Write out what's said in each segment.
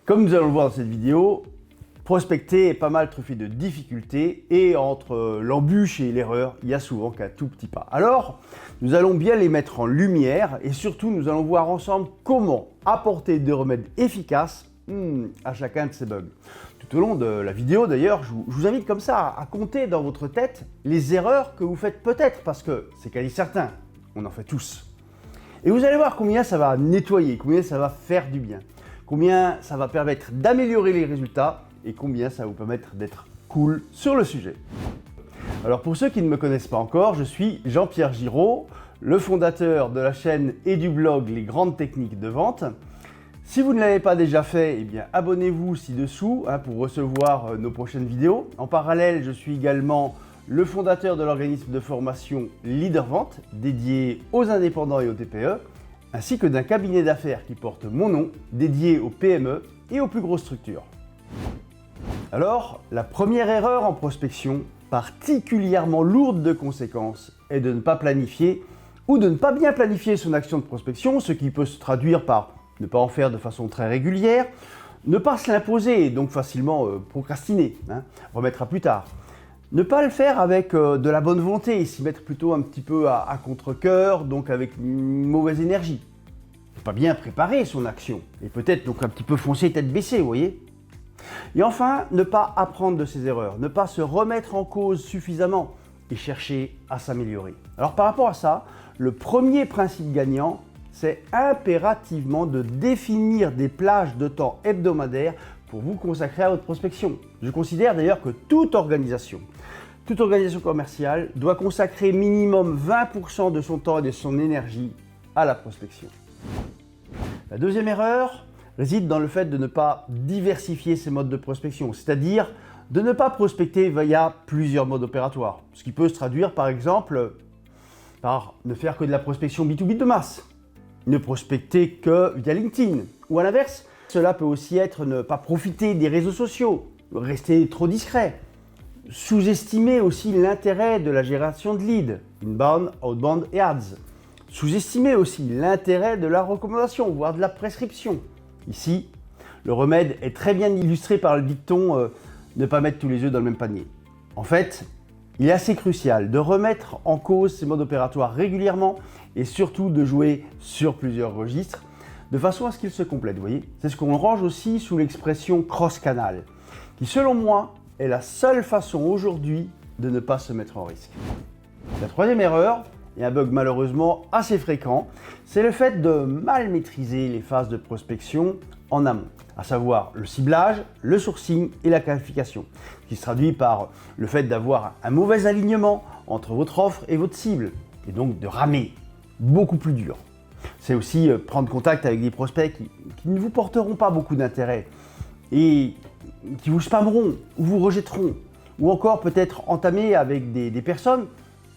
Comme nous allons le voir dans cette vidéo, prospecter est pas mal truffé de difficultés et entre l'embûche et l'erreur, il y a souvent qu'un tout petit pas. Alors, nous allons bien les mettre en lumière et surtout, nous allons voir ensemble comment apporter des remèdes efficaces à chacun de ces bugs. Tout au long de la vidéo d'ailleurs, je vous invite comme ça à compter dans votre tête les erreurs que vous faites peut-être parce que c'est quasi certain, on en fait tous. Et vous allez voir combien ça va nettoyer, combien ça va faire du bien, combien ça va permettre d'améliorer les résultats et combien ça va vous permettre d'être cool sur le sujet. Alors pour ceux qui ne me connaissent pas encore, je suis Jean-Pierre Giraud, le fondateur de la chaîne et du blog Les Grandes Techniques de Vente. Si vous ne l'avez pas déjà fait, eh bien abonnez-vous ci-dessous pour recevoir nos prochaines vidéos. En parallèle, je suis également le fondateur de l'organisme de formation Leader Vente, dédié aux indépendants et aux TPE, ainsi que d'un cabinet d'affaires qui porte mon nom, dédié aux PME et aux plus grosses structures. Alors, la première erreur en prospection, particulièrement lourde de conséquences, est de ne pas planifier ou de ne pas bien planifier son action de prospection, ce qui peut se traduire par ne pas en faire de façon très régulière, ne pas se l'imposer et donc facilement procrastiner, remettre à plus tard. Ne pas le faire avec de la bonne volonté et s'y mettre plutôt un petit peu à contre-cœur, donc avec une mauvaise énergie. Ne pas bien préparer son action et peut-être donc un petit peu foncer tête baissée, vous voyez. Et enfin, ne pas apprendre de ses erreurs, ne pas se remettre en cause suffisamment et chercher à s'améliorer. Alors par rapport à ça, le premier principe gagnant, c'est impérativement de définir des plages de temps hebdomadaires pour vous consacrer à votre prospection. Je considère d'ailleurs que toute organisation commerciale doit consacrer minimum 20% de son temps et de son énergie à la prospection. La deuxième erreur réside dans le fait de ne pas diversifier ses modes de prospection, c'est-à-dire de ne pas prospecter via plusieurs modes opératoires, ce qui peut se traduire par exemple par ne faire que de la prospection B2B de masse, ne prospecter que via LinkedIn, ou à l'inverse, cela peut aussi être ne pas profiter des réseaux sociaux, rester trop discret, sous-estimer aussi l'intérêt de la génération de leads, inbound, outbound et ads, sous-estimer aussi l'intérêt de la recommandation, voire de la prescription. Ici, le remède est très bien illustré par le dicton ne pas mettre tous les œufs dans le même panier. En fait, il est assez crucial de remettre en cause ces modes opératoires régulièrement et surtout de jouer sur plusieurs registres de façon à ce qu'ils se complètent. Vous voyez, c'est ce qu'on range aussi sous l'expression cross-canal, qui selon moi est la seule façon aujourd'hui de ne pas se mettre en risque. La troisième erreur, et un bug malheureusement assez fréquent, c'est le fait de mal maîtriser les phases de prospection en amont, à savoir le ciblage, le sourcing et la qualification, qui se traduit par le fait d'avoir un mauvais alignement entre votre offre et votre cible, et donc de ramer beaucoup plus dur. C'est aussi prendre contact avec des prospects qui ne vous porteront pas beaucoup d'intérêt et qui vous spammeront ou vous rejetteront, ou encore peut-être entamer avec des personnes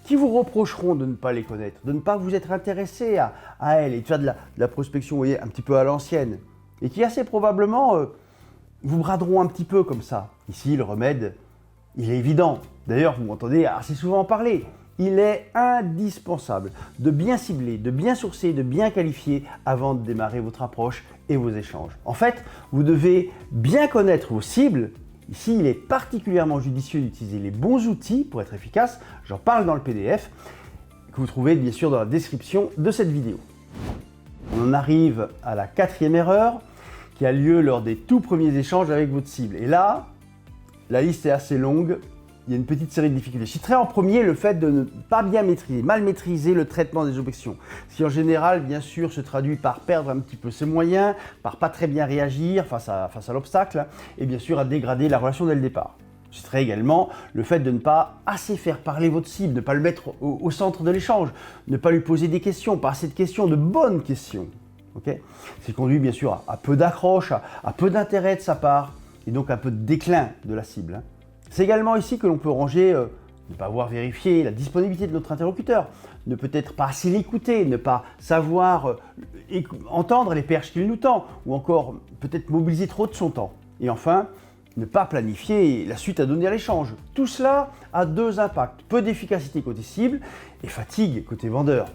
qui vous reprocheront de ne pas les connaître, de ne pas vous être intéressé à elles et de faire de la prospection, vous voyez, un petit peu à l'ancienne, et qui assez probablement vous braderont un petit peu comme ça. Ici, le remède, il est évident. D'ailleurs, vous m'entendez assez souvent en parler. Il est indispensable de bien cibler, de bien sourcer, de bien qualifier avant de démarrer votre approche et vos échanges. En fait, vous devez bien connaître vos cibles. Ici, il est particulièrement judicieux d'utiliser les bons outils pour être efficace. J'en parle dans le PDF que vous trouvez bien sûr dans la description de cette vidéo. On en arrive à la quatrième erreur qui a lieu lors des tout premiers échanges avec votre cible. Et là, la liste est assez longue. Il y a une petite série de difficultés. Je citerai en premier le fait de ne pas bien maîtriser, mal maîtriser le traitement des objections. Ce qui en général, bien sûr, se traduit par perdre un petit peu ses moyens, par pas très bien réagir face à l'obstacle, et bien sûr à dégrader la relation dès le départ. Je citerai également le fait de ne pas assez faire parler votre cible, ne pas le mettre au centre de l'échange, ne pas lui poser des questions, pas assez de questions, de bonnes questions. Okay, ce qui conduit bien sûr à peu d'accroche, à peu d'intérêt de sa part, et donc un peu de déclin de la cible. C'est également ici que l'on peut ranger ne pas avoir vérifié la disponibilité de notre interlocuteur, ne peut-être pas assez l'écouter, ne pas savoir entendre les perches qu'il nous tend, ou encore peut-être mobiliser trop de son temps. Et enfin, ne pas planifier la suite à donner à l'échange. Tout cela a deux impacts, peu d'efficacité côté cible et fatigue côté vendeur.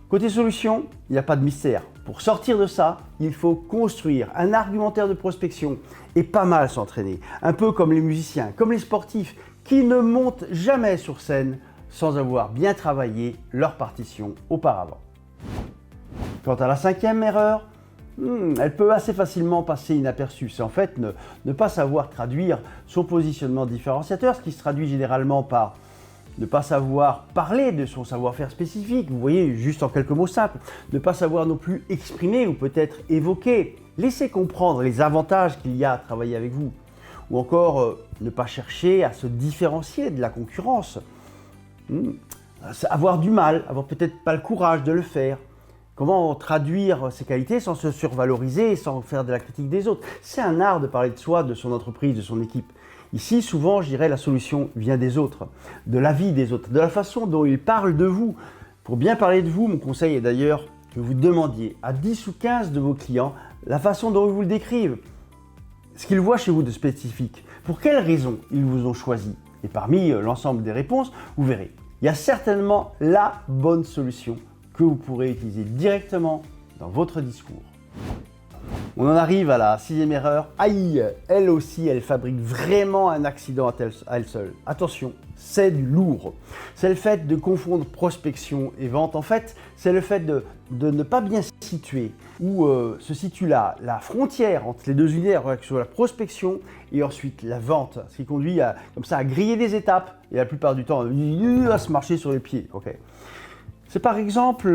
Côté solution, il n'y a pas de mystère. Pour sortir de ça, il faut construire un argumentaire de prospection et pas mal s'entraîner. Un peu comme les musiciens, comme les sportifs qui ne montent jamais sur scène sans avoir bien travaillé leur partition auparavant. Quant à la cinquième erreur, elle peut assez facilement passer inaperçue. C'est en fait ne pas savoir traduire son positionnement différenciateur, ce qui se traduit généralement par ne pas savoir parler de son savoir-faire spécifique, vous voyez, juste en quelques mots simples, ne pas savoir non plus exprimer ou peut-être évoquer, laisser comprendre les avantages qu'il y a à travailler avec vous, ou encore ne pas chercher à se différencier de la concurrence, avoir du mal, avoir peut-être pas le courage de le faire. Comment traduire ses qualités sans se survaloriser et sans faire de la critique des autres? C'est un art de parler de soi, de son entreprise, de son équipe. Ici, souvent, je dirais, la solution vient des autres, de la vie des autres, de la façon dont ils parlent de vous. Pour bien parler de vous, mon conseil est d'ailleurs que vous demandiez à 10 ou 15 de vos clients la façon dont ils vous le décrivent, ce qu'ils voient chez vous de spécifique, pour quelles raisons ils vous ont choisi. Et parmi l'ensemble des réponses, vous verrez, il y a certainement la bonne solution que vous pourrez utiliser directement dans votre discours. On en arrive à la sixième erreur. Aïe, elle aussi, elle fabrique vraiment un accident à elle seule. Attention, c'est du lourd. C'est le fait de confondre prospection et vente. En fait, c'est le fait de ne pas bien situer où se situe la frontière entre les deux univers, sur la prospection et ensuite la vente. Ce qui conduit comme ça, à griller des étapes et la plupart du temps à se marcher sur les pieds. Okay. C'est par exemple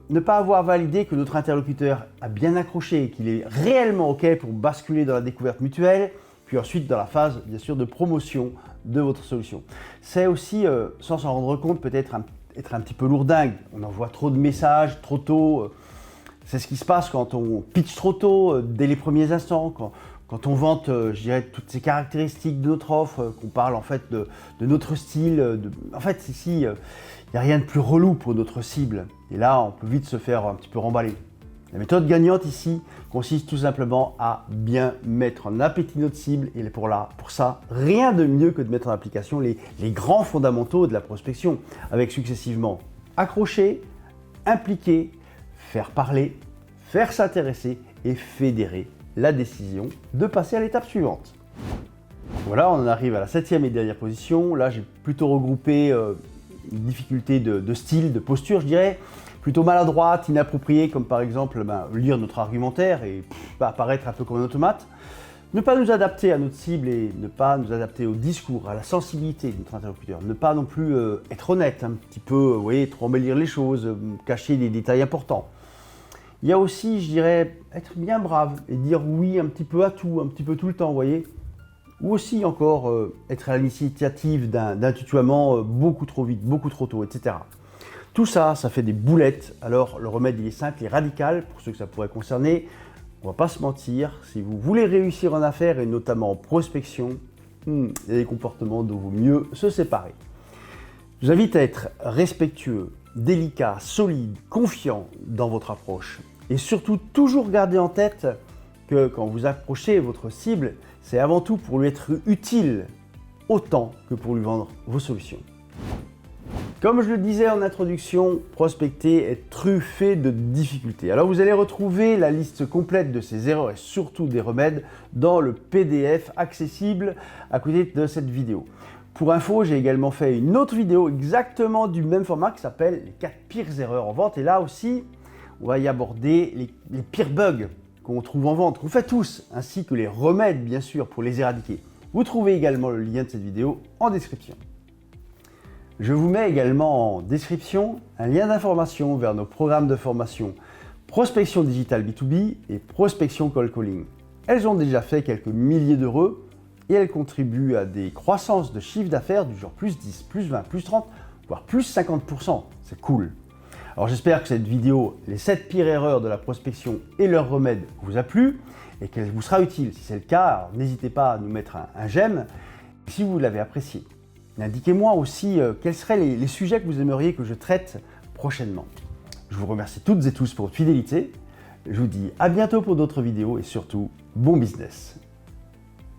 ne pas avoir validé que notre interlocuteur a bien accroché, qu'il est réellement OK pour basculer dans la découverte mutuelle, puis ensuite dans la phase, bien sûr, de promotion de votre solution. C'est aussi, sans s'en rendre compte, peut-être être un petit peu lourdingue. On envoie trop de messages trop tôt. C'est ce qui se passe quand on pitch trop tôt, dès les premiers instants, quand on vante, je dirais, toutes ces caractéristiques de notre offre, qu'on parle en fait de notre style. En fait, ici, il n'y a rien de plus relou pour notre cible. Et là, on peut vite se faire un petit peu remballer. La méthode gagnante ici consiste tout simplement à bien mettre en appétit notre cible. Et pour ça, rien de mieux que de mettre en application les grands fondamentaux de la prospection, avec successivement accrocher, impliquer, faire parler, faire s'intéresser et fédérer la décision de passer à l'étape suivante. Voilà, on en arrive à la septième et dernière position. Là, j'ai plutôt regroupé une difficulté de style, de posture, je dirais, plutôt maladroite, inappropriée, comme par exemple lire notre argumentaire et apparaître un peu comme un automate. Ne pas nous adapter à notre cible et ne pas nous adapter au discours, à la sensibilité de notre interlocuteur. Ne pas non plus être honnête, un petit peu, vous voyez, trop embellir les choses, cacher des détails importants. Il y a aussi, je dirais, être bien brave et dire oui un petit peu à tout, un petit peu tout le temps, vous voyez. Ou aussi encore être à l'initiative d'un tutoiement beaucoup trop vite, beaucoup trop tôt, etc. Tout ça, ça fait des boulettes. Alors le remède, il est simple et radical pour ceux que ça pourrait concerner. On va pas se mentir, si vous voulez réussir en affaires et notamment en prospection, il y a des comportements dont il vaut mieux se séparer. Je vous invite à être respectueux, délicat, solide, confiant dans votre approche. Et surtout, toujours garder en tête que quand vous approchez votre cible, c'est avant tout pour lui être utile, autant que pour lui vendre vos solutions. Comme je le disais en introduction, prospecter est truffé de difficultés. Alors vous allez retrouver la liste complète de ces erreurs et surtout des remèdes dans le PDF accessible à côté de cette vidéo. Pour info, j'ai également fait une autre vidéo exactement du même format qui s'appelle les 4 pires erreurs en vente. Et là aussi, on va y aborder les pires bugs qu'on trouve en vente, qu'on fait tous, ainsi que les remèdes bien sûr pour les éradiquer. Vous trouvez également le lien de cette vidéo en description. Je vous mets également en description un lien d'information vers nos programmes de formation Prospection Digital B2B et Prospection Cold Calling. Elles ont déjà fait quelques milliers d'euros et elles contribuent à des croissances de chiffre d'affaires du genre plus 10, plus 20, plus 30, voire plus 50%. C'est cool. Alors j'espère que cette vidéo, les 7 pires erreurs de la prospection et leurs remèdes vous a plu et qu'elle vous sera utile. Si c'est le cas, n'hésitez pas à nous mettre un j'aime si vous l'avez apprécié. Indiquez-moi aussi quels seraient les sujets que vous aimeriez que je traite prochainement. Je vous remercie toutes et tous pour votre fidélité. Je vous dis à bientôt pour d'autres vidéos et surtout, bon business.